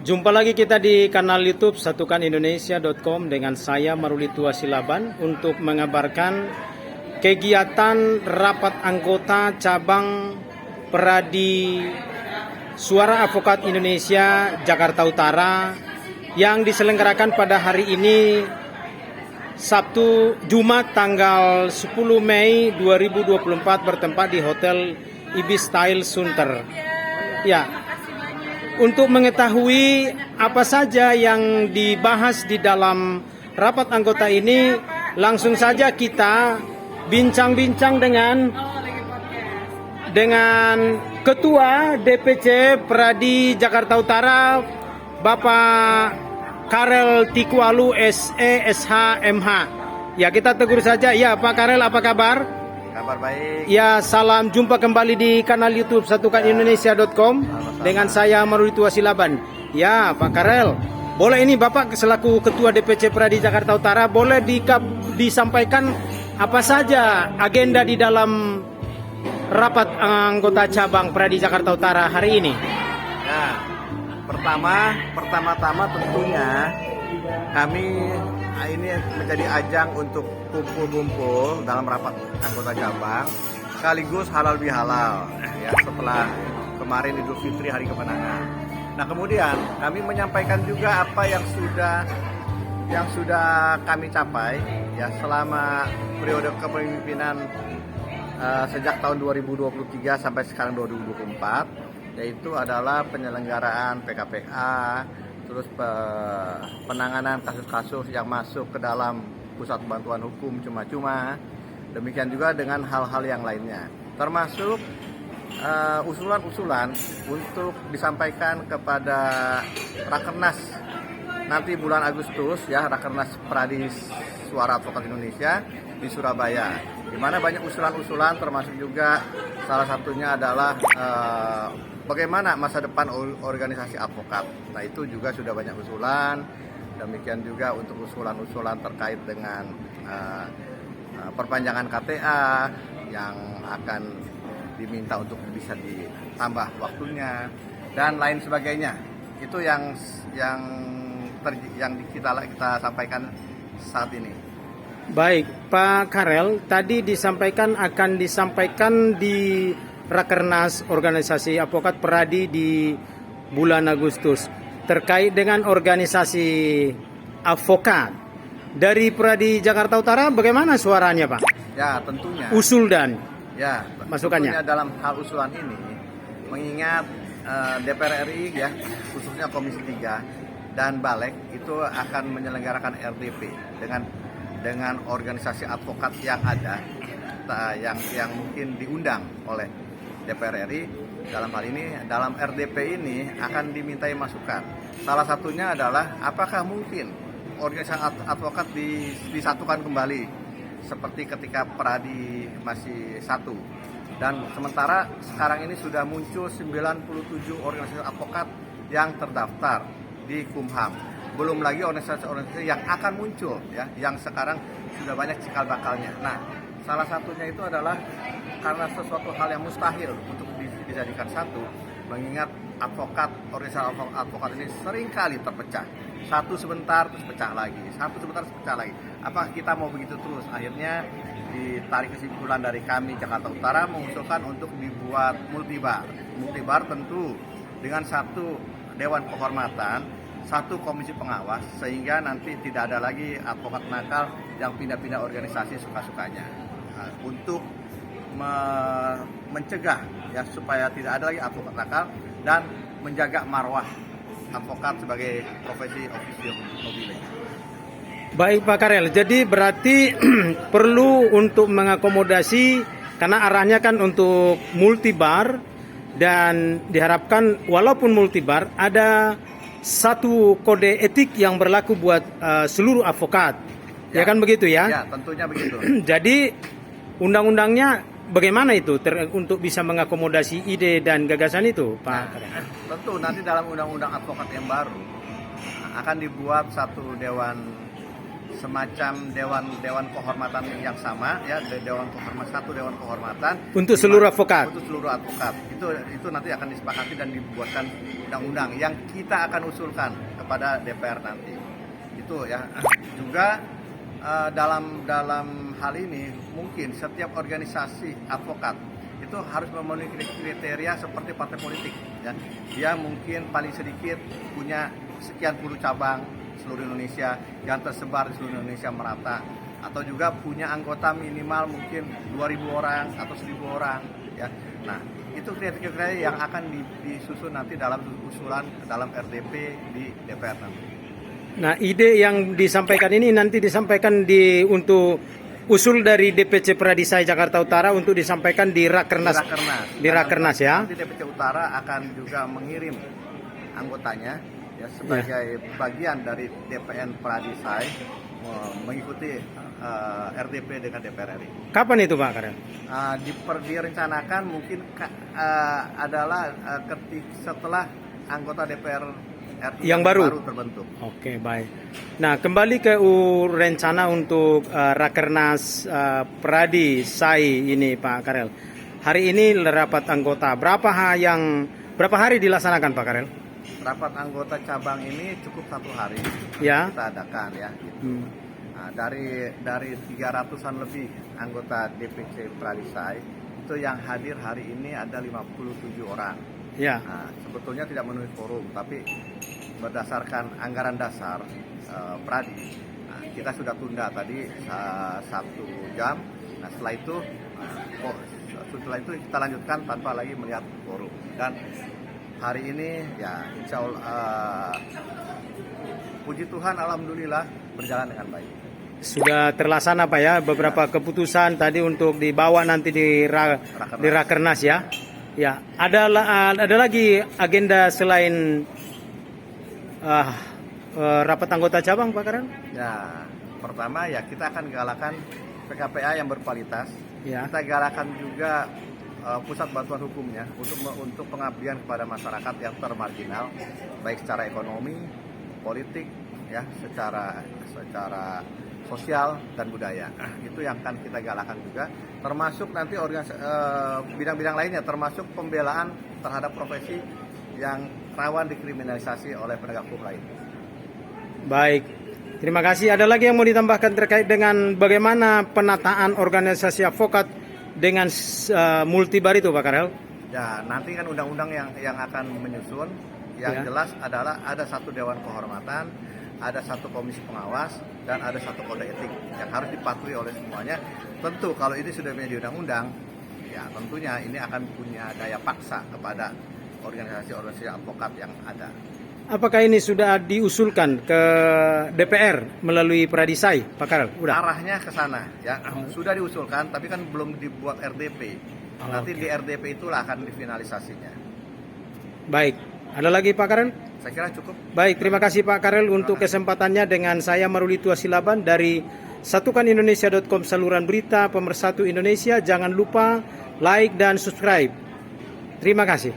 Jumpa lagi kita di kanal YouTube satukanindonesia.com dengan saya Marulitua Silaban untuk mengabarkan kegiatan rapat anggota cabang Peradi Suara Advokat Indonesia Jakarta Utara yang diselenggarakan pada hari ini Sabtu Jumat tanggal 10 Mei 2024 bertempat di Hotel Ibis Style Sunter. Ya. Untuk mengetahui apa saja yang dibahas di dalam rapat anggota ini, langsung saja kita bincang-bincang dengan Ketua DPC Peradi Jakarta Utara, Bapak Karel Tikualu SE SH MH. Ya, kita tegur saja. Ya, Pak Karel, apa kabar? Kabar baik. Ya, salam jumpa kembali di kanal YouTube satukanindonesia.com dengan saya Marulitua Silaban. Ya, Pak Karel, boleh ini Bapak selaku Ketua DPC Peradi Jakarta Utara boleh disampaikan apa saja agenda di dalam rapat anggota cabang Peradi Jakarta Utara hari ini? Nah, pertama-tama tentunya kami ini menjadi ajang untuk kumpul-kumpul dalam rapat anggota cabang sekaligus halal bihalal ya, setelah kemarin Idul Fitri hari kemenangan. Nah, kemudian kami menyampaikan juga apa yang sudah kami capai ya selama periode kepemimpinan sejak tahun 2023 sampai sekarang 2024, yaitu adalah penyelenggaraan PKPA, terus penanganan kasus-kasus yang masuk ke dalam pusat bantuan hukum cuma-cuma, demikian juga dengan hal-hal yang lainnya, termasuk usulan-usulan untuk disampaikan kepada Rakernas nanti bulan Agustus ya, Rakernas Peradi Suara Advokat Indonesia di Surabaya, di mana banyak usulan-usulan, termasuk juga salah satunya adalah bagaimana masa depan organisasi advokat. Nah, itu juga sudah banyak usulan. Demikian juga untuk usulan-usulan terkait dengan perpanjangan KTA yang akan diminta untuk bisa ditambah waktunya dan lain sebagainya. Itu yang kita sampaikan saat ini. Baik, Pak Karel, tadi akan disampaikan di Rakernas Organisasi Advokat Peradi di bulan Agustus terkait dengan organisasi advokat dari Peradi Jakarta Utara. Bagaimana suaranya, Pak? Ya, tentunya. Usul dan masukannya. Tentunya dalam hal usulan ini, mengingat DPR RI ya, khususnya Komisi 3 dan Balek itu akan menyelenggarakan RDP dengan organisasi advokat yang ada, yang mungkin diundang oleh DPR RI. Dalam hal ini, dalam RDP ini akan dimintai masukan. Salah satunya adalah apakah mungkin organisasi advokat disatukan kembali seperti ketika Peradi masih satu. Dan sementara sekarang ini sudah muncul 97 organisasi advokat yang terdaftar di Kumham. Belum lagi organisasi-organisasi yang akan muncul ya, yang sekarang sudah banyak cikal bakalnya. Nah, salah satunya itu adalah karena sesuatu hal yang mustahil untuk dijadikan satu, mengingat organisasi advokat ini seringkali terpecah. Satu sebentar terus pecah lagi, satu sebentar terus pecah lagi. Apakah kita mau begitu terus? Akhirnya ditarik kesimpulan dari kami Jakarta Utara mengusulkan untuk dibuat multibar. Multibar tentu dengan satu dewan kehormatan, satu komisi pengawas, sehingga nanti tidak ada lagi advokat nakal yang pindah-pindah organisasi suka-sukanya. Nah, untuk mencegah ya supaya tidak ada lagi advokat nakal dan menjaga marwah advokat sebagai profesi officio nobile. Baik, Pak Karel, jadi berarti perlu untuk mengakomodasi karena arahnya kan untuk multibar dan diharapkan walaupun multibar ada satu kode etik yang berlaku buat seluruh advokat. Ya kan begitu ya? Ya, tentunya begitu. Jadi undang-undangnya bagaimana itu untuk bisa mengakomodasi ide dan gagasan itu, Pak? Tentu nanti dalam undang-undang advokat yang baru akan dibuat satu dewan semacam dewan kehormatan yang sama ya, satu dewan kehormatan Untuk seluruh advokat. untuk seluruh advokat. Itu nanti akan disepakati dan dibuatkan undang-undang yang kita akan usulkan kepada DPR nanti. Itu ya. Juga dalam hal ini mungkin setiap organisasi advokat itu harus memenuhi kriteria seperti partai politik ya. Dia mungkin paling sedikit punya sekian puluh cabang seluruh Indonesia yang tersebar di seluruh Indonesia merata, atau juga punya anggota minimal mungkin 2.000 orang atau 1.000 orang ya. Nah, itu kriteria yang akan disusun nanti dalam usulan dalam RDP di DPR nanti. Nah, ide yang disampaikan ini nanti disampaikan untuk usul dari DPC Pradisai Jakarta Utara untuk disampaikan di Rakernas. Di Rakernas ya. Nanti DPC Utara akan juga mengirim anggotanya ya sebagai bagian dari DPN Pradisai mengikuti RDP dengan DPR RI. Kapan itu Pak Karel? Direncanakan mungkin adalah setelah anggota DPR RI yang baru terbentuk. Oke, baik. Nah, kembali ke rencana untuk Rakernas Pradisai ini Pak Karel. Hari ini rapat anggota berapa hari dilaksanakan Pak Karel? Rapat anggota cabang ini cukup 1 hari Ya. kita adakan ya. Nah, dari 300-an lebih anggota DPC Pradisai itu yang hadir hari ini ada 57 orang. Ya. Nah, sebetulnya tidak memenuhi quorum, tapi berdasarkan anggaran dasar Pradi, kita sudah tunda tadi 1 jam. Nah, setelah itu kita lanjutkan tanpa lagi melihat quorum. Dan hari ini ya insya Allah puji Tuhan alhamdulillah berjalan dengan baik. Sudah terlaksana Pak ya beberapa keputusan tadi untuk dibawa nanti di Rakernas ya. Ya, ada lagi agenda selain rapat anggota cabang Pak Karel? Ya, pertama ya kita akan galakan PKPA yang berkualitas. Ya. Kita galakan juga pusat bantuan hukumnya untuk pengabdian kepada masyarakat yang termarginal, baik secara ekonomi, politik, ya, secara sosial dan budaya. Itu yang akan kita galakan juga, termasuk nanti bidang-bidang lainnya, termasuk pembelaan terhadap profesi yang rawan dikriminalisasi oleh penegak hukum lain. Baik, terima kasih. Ada lagi yang mau ditambahkan terkait dengan bagaimana penataan organisasi advokat dengan multibar itu Pak Karel? Ya, nanti kan undang-undang yang akan menyusun, yang jelas adalah ada 1 dewan kehormatan, ada 1 komisi pengawas, dan ada 1 kode etik yang harus dipatuhi oleh semuanya. Tentu kalau ini sudah menjadi undang-undang, ya tentunya ini akan punya daya paksa kepada organisasi-organisasi advokat yang ada. Apakah ini sudah diusulkan ke DPR melalui Pradisai, Pak Karel? Udah? Arahnya ke sana, ya. Sudah diusulkan, tapi kan belum dibuat RDP. Nanti di RDP itulah akan difinalisasinya. Baik. Ada lagi Pak Karel? Saya kira cukup. Baik, terima kasih Pak Karel untuk kesempatannya dengan saya Marulitua Silaban dari satukanindonesia.com, saluran berita pemersatu Indonesia. Jangan lupa like dan subscribe. Terima kasih.